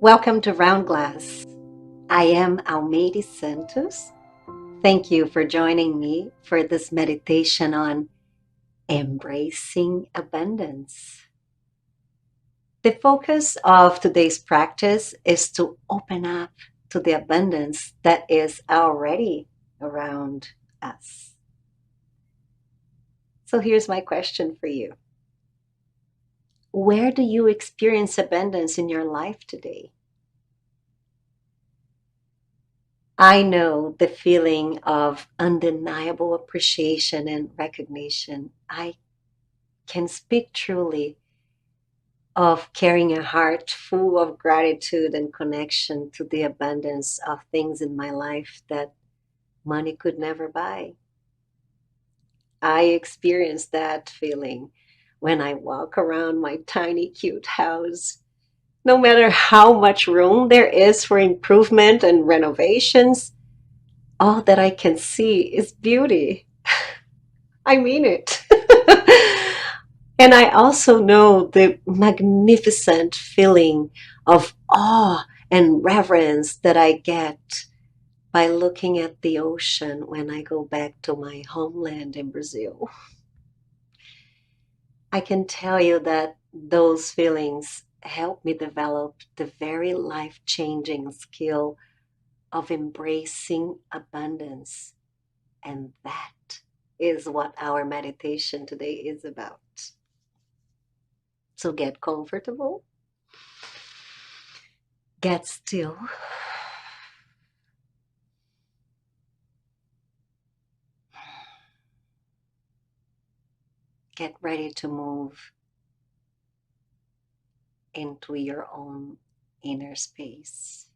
Welcome to Round Glass. I am Almeiri Santos. Thank you for joining me for this meditation on embracing abundance. The focus of today's practice is to open up to the abundance that is already around us. So here's my question for you. Where do you experience abundance in your life today? I know the feeling of undeniable appreciation and recognition. I can speak truly of carrying a heart full of gratitude and connection to the abundance of things in my life that money could never buy. I experience that feeling when I walk around my tiny, cute house. No matter how much room there is for improvement and renovations, all that I can see is beauty. I mean it. And I also know the magnificent feeling of awe and reverence that I get by looking at the ocean when I go back to my homeland in Brazil. I can tell you that those feelings help me develop the very life changing skill of embracing abundance. And that is what our meditation today is about. So get comfortable, get still, get ready to move into your own inner space.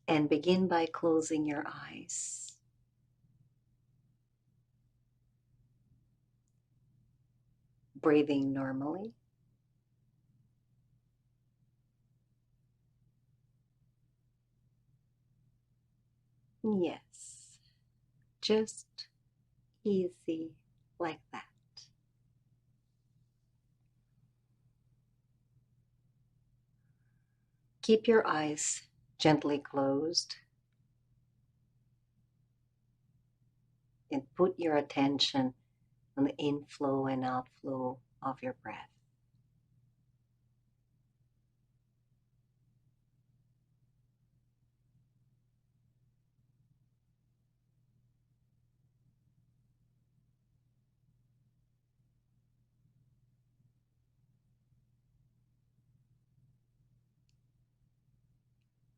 And begin by closing your eyes. Breathing normally. Yes, just easy like that. Keep your eyes gently closed and put your attention on the inflow and outflow of your breath.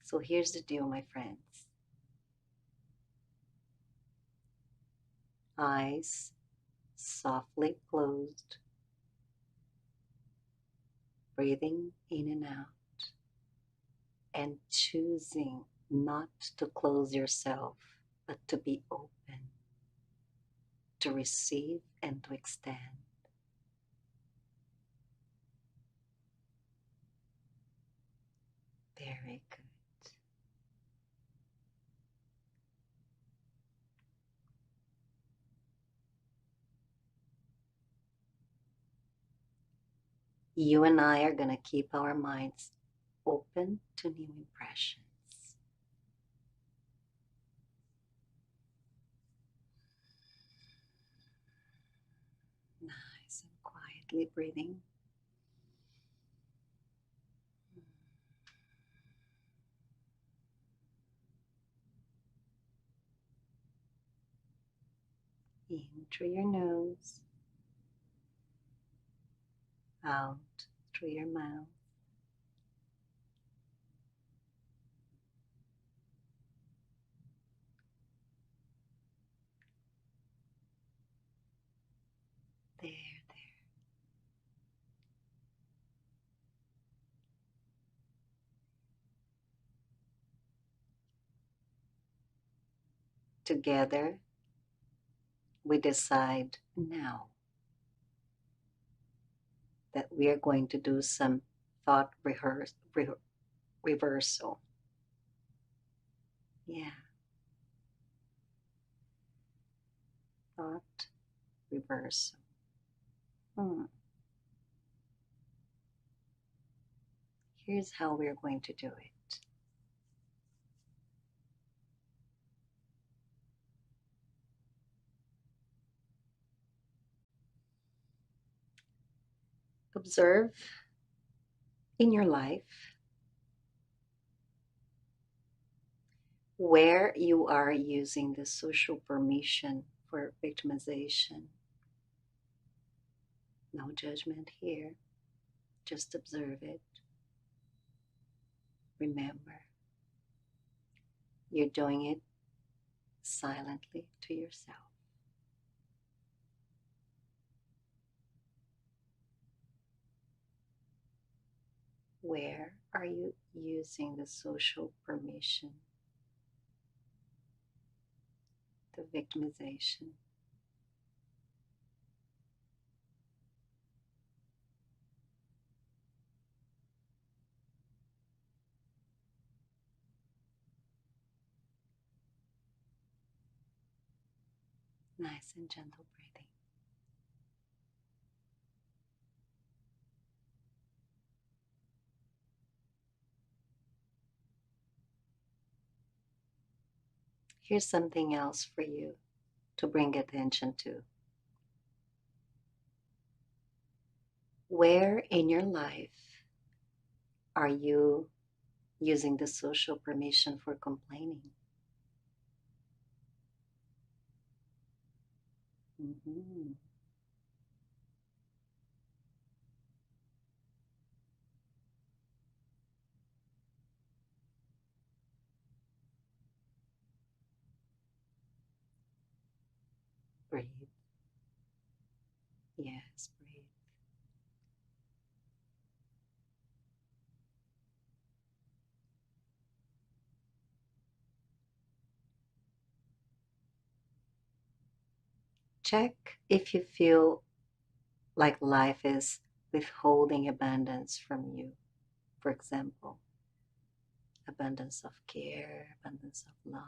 So here's the deal, my friends. Eyes softly closed, breathing in and out, and choosing not to close yourself, but to be open, to receive and to extend. Very good. You and I are going to keep our minds open to new impressions. Nice and quietly breathing. In through your nose, out through your mouth. There, there. Together, we decide now that we are going to do some thought reversal. Yeah, thought reversal. Hmm. Here's how we're going to do it. Observe in your life where you are using the social permission for victimization. No judgment here, just observe it. Remember, you're doing it silently to yourself. Where are you using the social permission, the victimization? Nice and gentle breathing. Here's something else for you to bring attention to. Where in your life are you using the social permission for complaining? Mhm. Breathe. Yes, breathe. Check if you feel like life is withholding abundance from you. For example, abundance of care, abundance of love.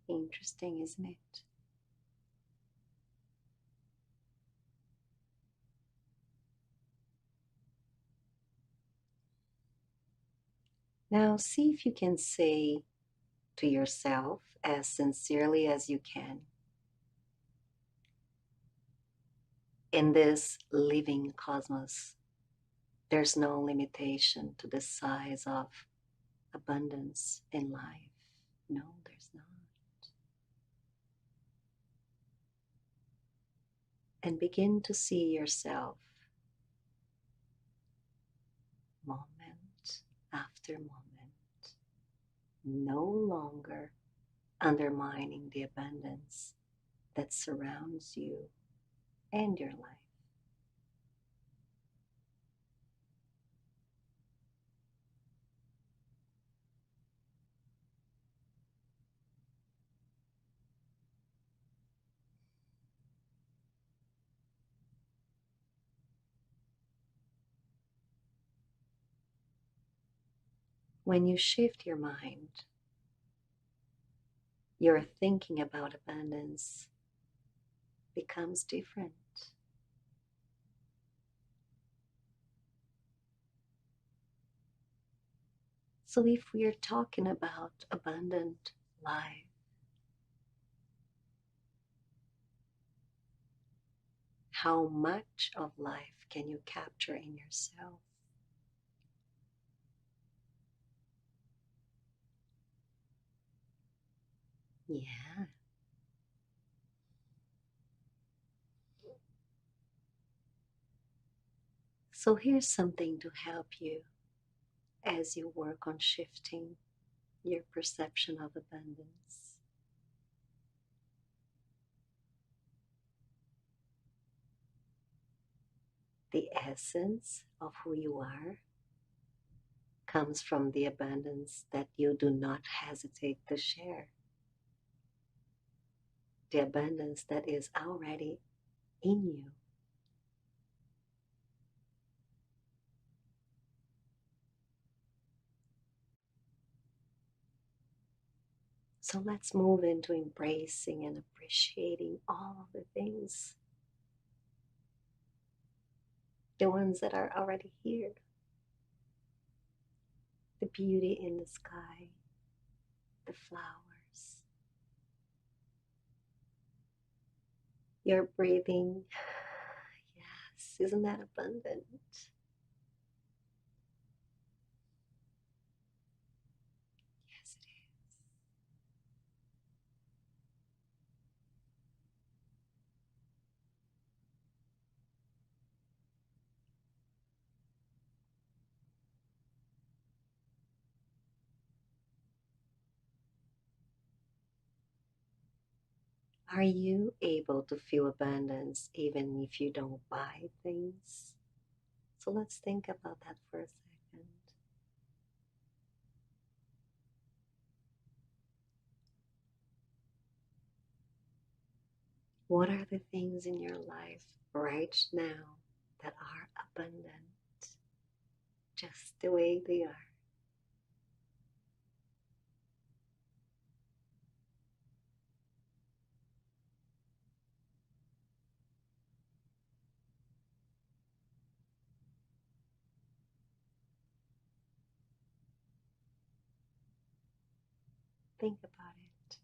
Interesting, isn't it? Now, see if you can say to yourself as sincerely as you can, in this living cosmos, there's no limitation to the size of abundance in life. No, there's not. And begin to see yourself moment after moment, no longer undermining the abundance that surrounds you and your life. When you shift your mind, your thinking about abundance becomes different. So, if we are talking about abundant life, how much of life can you capture in yourself? Yeah. So, here's something to help you as you work on shifting your perception of abundance. The essence of who you are comes from the abundance that you do not hesitate to share, the abundance that is already in you. So let's move into embracing and appreciating all of the things, the ones that are already here, the beauty in the sky, the flowers, your breathing. Yes, isn't that abundant? Yes, it is. Are you able to feel abundance even if you don't buy things? So let's think about that for a second. What are the things in your life right now that are abundant, just the way they are? Think about it.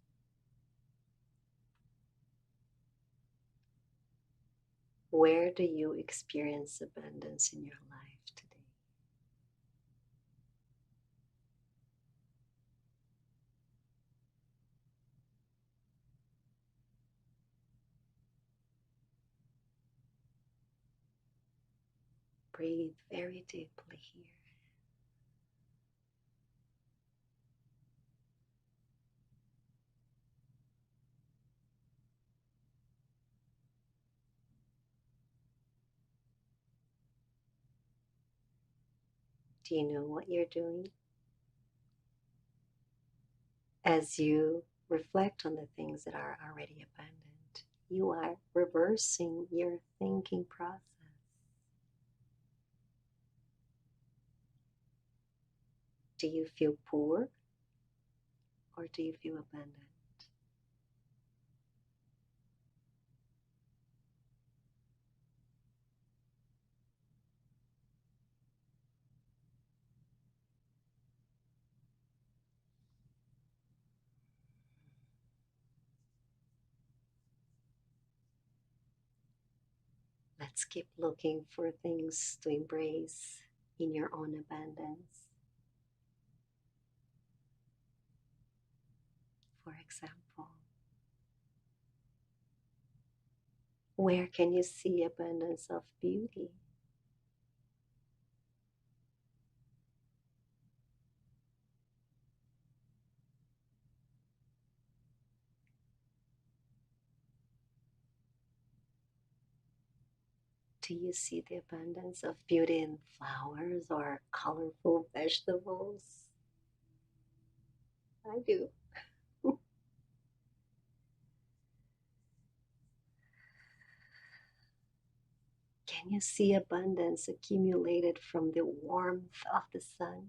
Where do you experience abundance in your life today? Breathe very deeply here. Do you know what you're doing? As you reflect on the things that are already abundant, you are reversing your thinking process. Do you feel poor or do you feel abundant? Let's keep looking for things to embrace in your own abundance. For example, where can you see abundance of beauty? Do you see the abundance of beauty in flowers or colorful vegetables? I do. Can you see abundance accumulated from the warmth of the sun?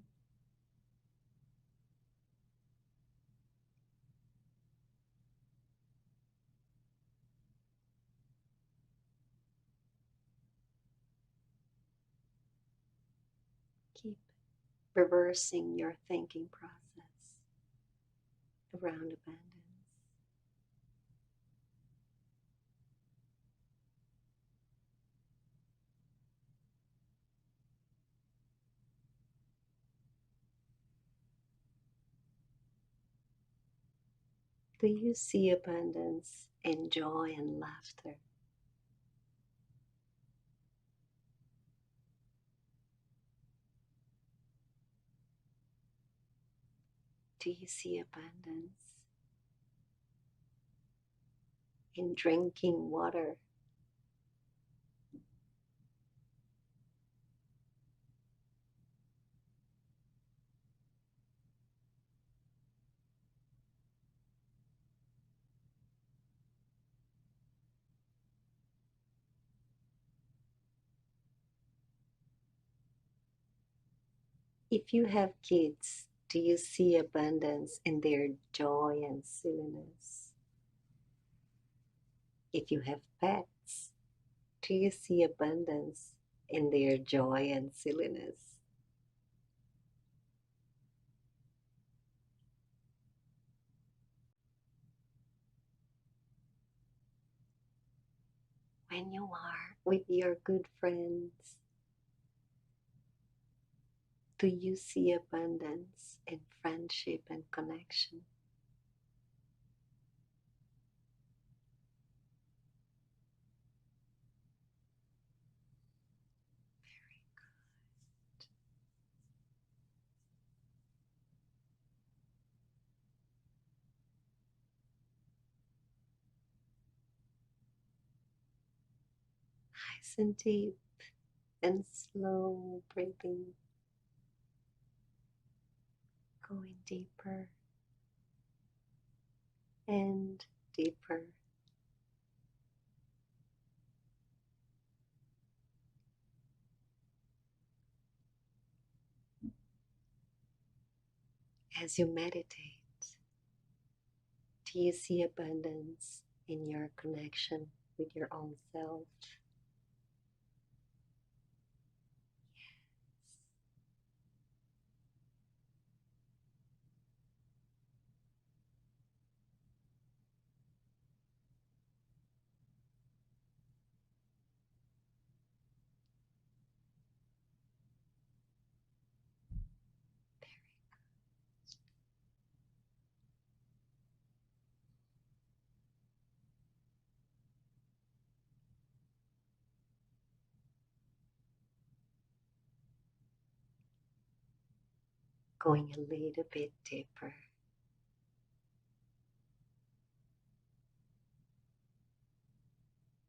Keep reversing your thinking process around abundance. Do you see abundance in joy and laughter? Do you see abundance in drinking water? If you have kids, do you see abundance in their joy and silliness? If you have pets, do you see abundance in their joy and silliness? When you are with your good friends, do you see abundance in friendship and connection? Nice and deep and slow breathing, going deeper and deeper. As you meditate, do you see abundance in your connection with your own self? Going a little bit deeper.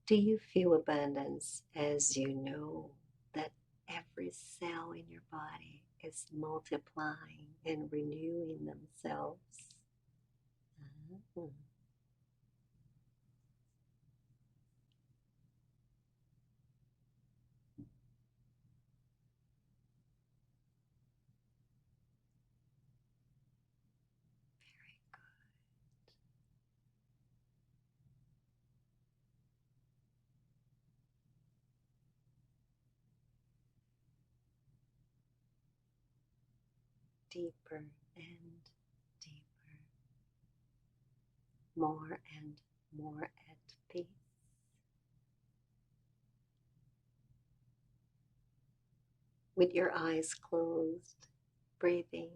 Do you feel abundance as you know that every cell in your body is multiplying and renewing themselves? Mhm. Deeper and deeper, more and more at peace. With your eyes closed, breathing,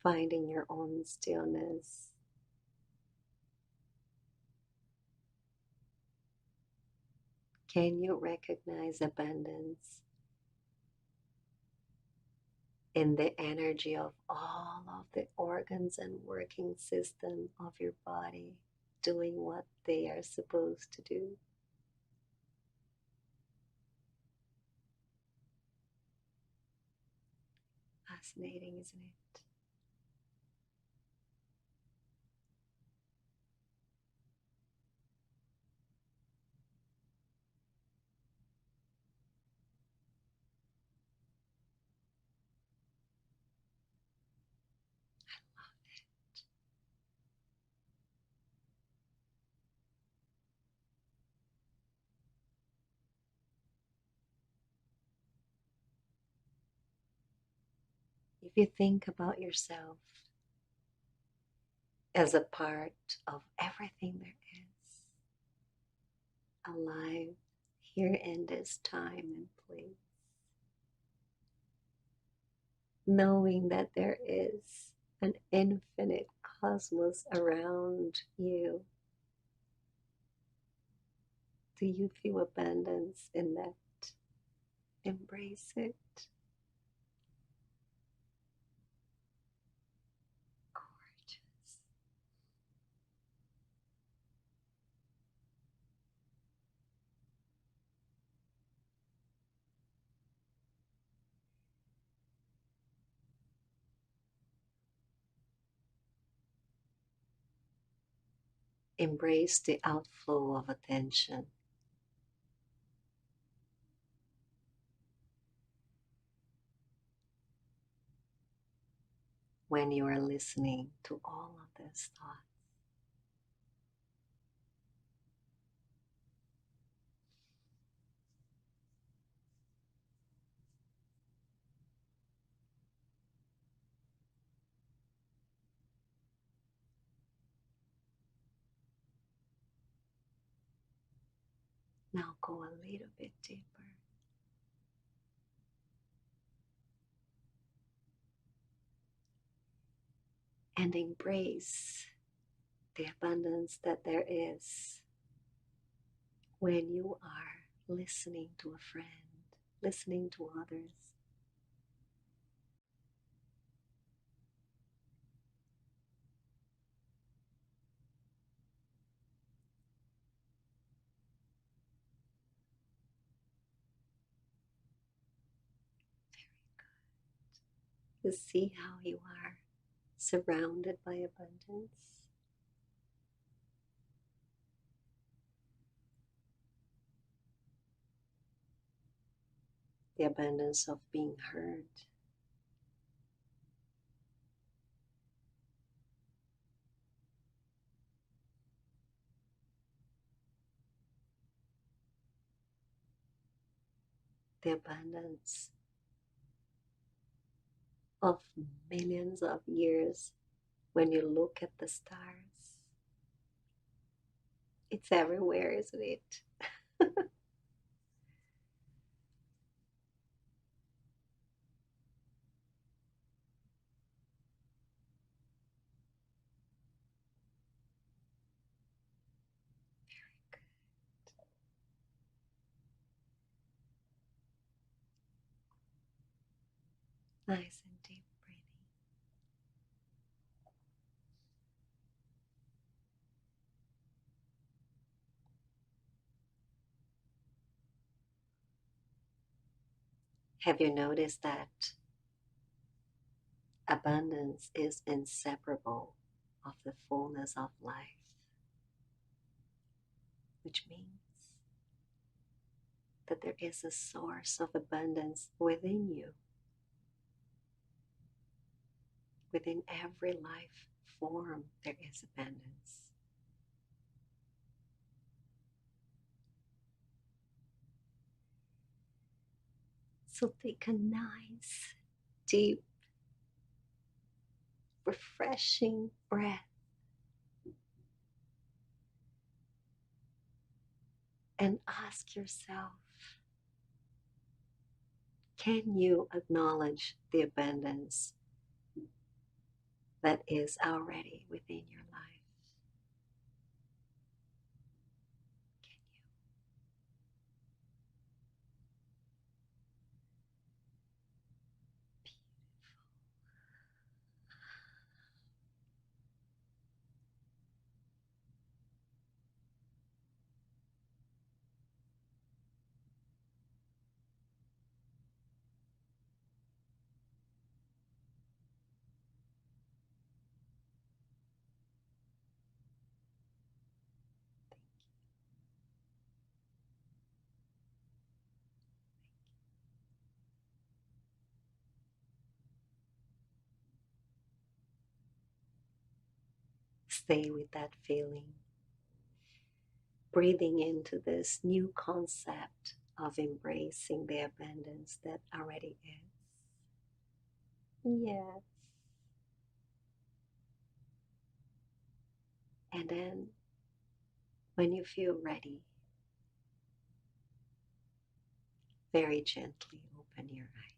finding your own stillness. Can you recognize abundance in the energy of all of the organs and working system of your body doing what they are supposed to do? Fascinating, isn't it? If you think about yourself as a part of everything there is, alive here in this time and place, knowing that there is an infinite cosmos around you, do you feel abundance in that? Embrace it. Gorgeous. Embrace the outflow of attention. when you are listening to all of this thought. Now go a little bit deeper and embrace the abundance that there is when you are listening to a friend, listening to others. You see how you are surrounded by abundance. The abundance of being heard, the abundance of millions of years when you look at the stars. It's everywhere, isn't it? Nice and deep breathing. Have you noticed that abundance is inseparable of the fullness of life? Which means that there is a source of abundance within you, within every life form, there is abundance. So take a nice, deep, refreshing breath and ask yourself, can you acknowledge the abundance that is already within your life? Can you? Stay with that feeling, breathing into this new concept of embracing the abundance that already is. Yes. And then, when you feel ready, very gently open your eyes.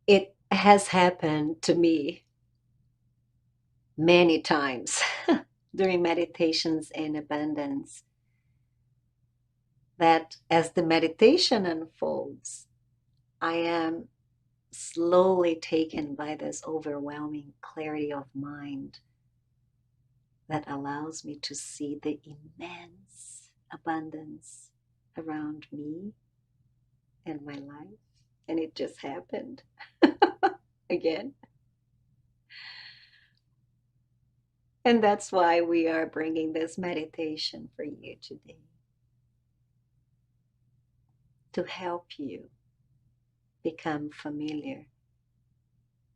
It has happened to me many times during meditations in abundance that as the meditation unfolds, I am slowly taken by this overwhelming clarity of mind that allows me to see the immense abundance around me and my life. And it just happened again. And that's why we are bringing this meditation for you today. to help you become familiar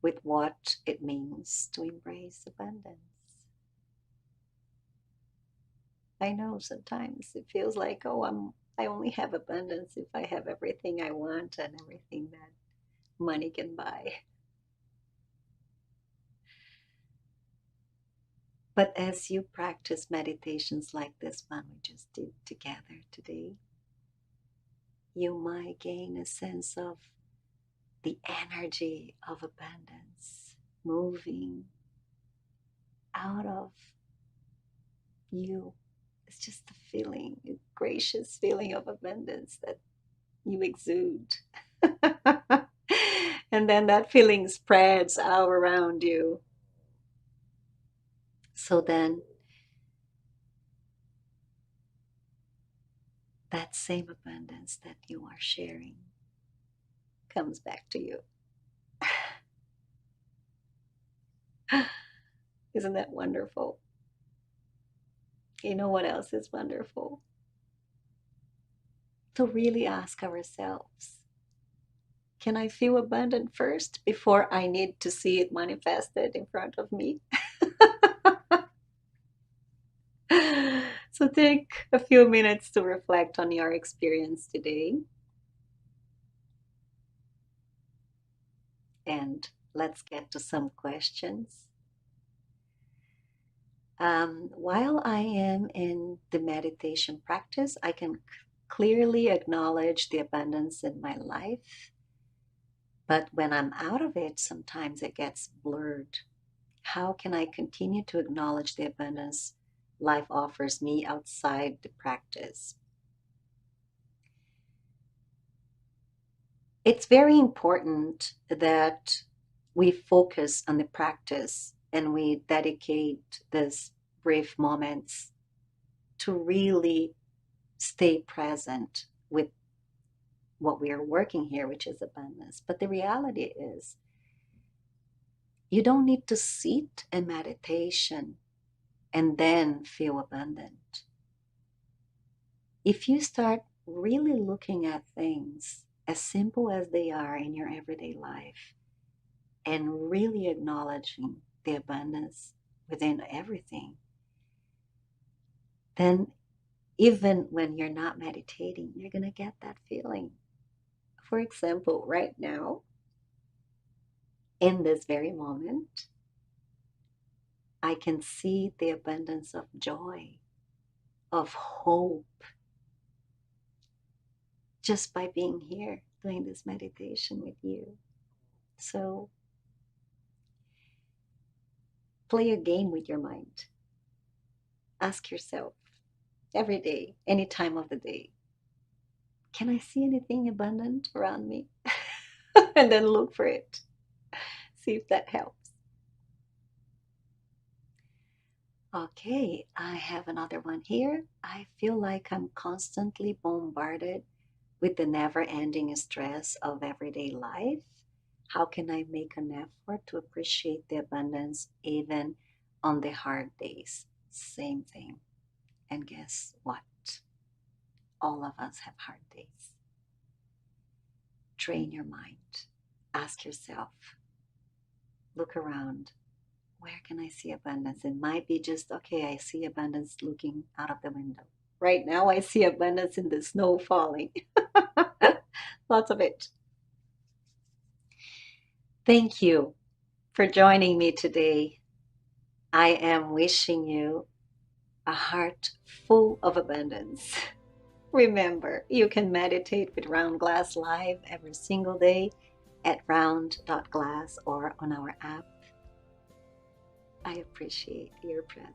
with what it means to embrace abundance. I know sometimes it feels like, oh, I only have abundance if I have everything I want and everything that money can buy. But as you practice meditations like this one we just did together today, you might gain a sense of the energy of abundance moving out of you. It's just a feeling, a gracious feeling of abundance that you exude. And then that feeling spreads out around you. So then that same abundance that you are sharing comes back to you. Isn't that wonderful? You know what else is wonderful? To really ask ourselves, can I feel abundant first before I need to see it manifested in front of me? So take a few minutes to reflect on your experience today. And let's get to some questions. While I am in the meditation practice, I can clearly acknowledge the abundance in my life. But when I'm out of it, sometimes it gets blurred. How can I continue to acknowledge the abundance life offers me outside the practice? It's very important that we focus on the practice and we dedicate these brief moments to really stay present with what we are working here, which is abundance. But the reality is, you don't need to sit in meditation and then feel abundant. If you start really looking at things as simple as they are in your everyday life and really acknowledging the abundance within everything, then even when you're not meditating, you're going to get that feeling. For example, right now, in this very moment, I can see the abundance of joy, of hope, just by being here doing this meditation with you. So play a game with your mind. Ask yourself every day, any time of the day, can I see anything abundant around me? And then look for it. See if that helps. Okay, I have another one here. I feel like I'm constantly bombarded with the never ending stress of everyday life. How can I make an effort to appreciate the abundance even on the hard days? Same thing. And guess what? All of us have hard days. Train your mind. Ask yourself, look around. Where can I see abundance? It might be just, okay, I see abundance looking out of the window. Right now, I see abundance in the snow falling. Lots of it. Thank you for joining me today. I am wishing you a heart full of abundance. Remember, you can meditate with Round Glass live every single day at round.glass or on our app. I appreciate your presence.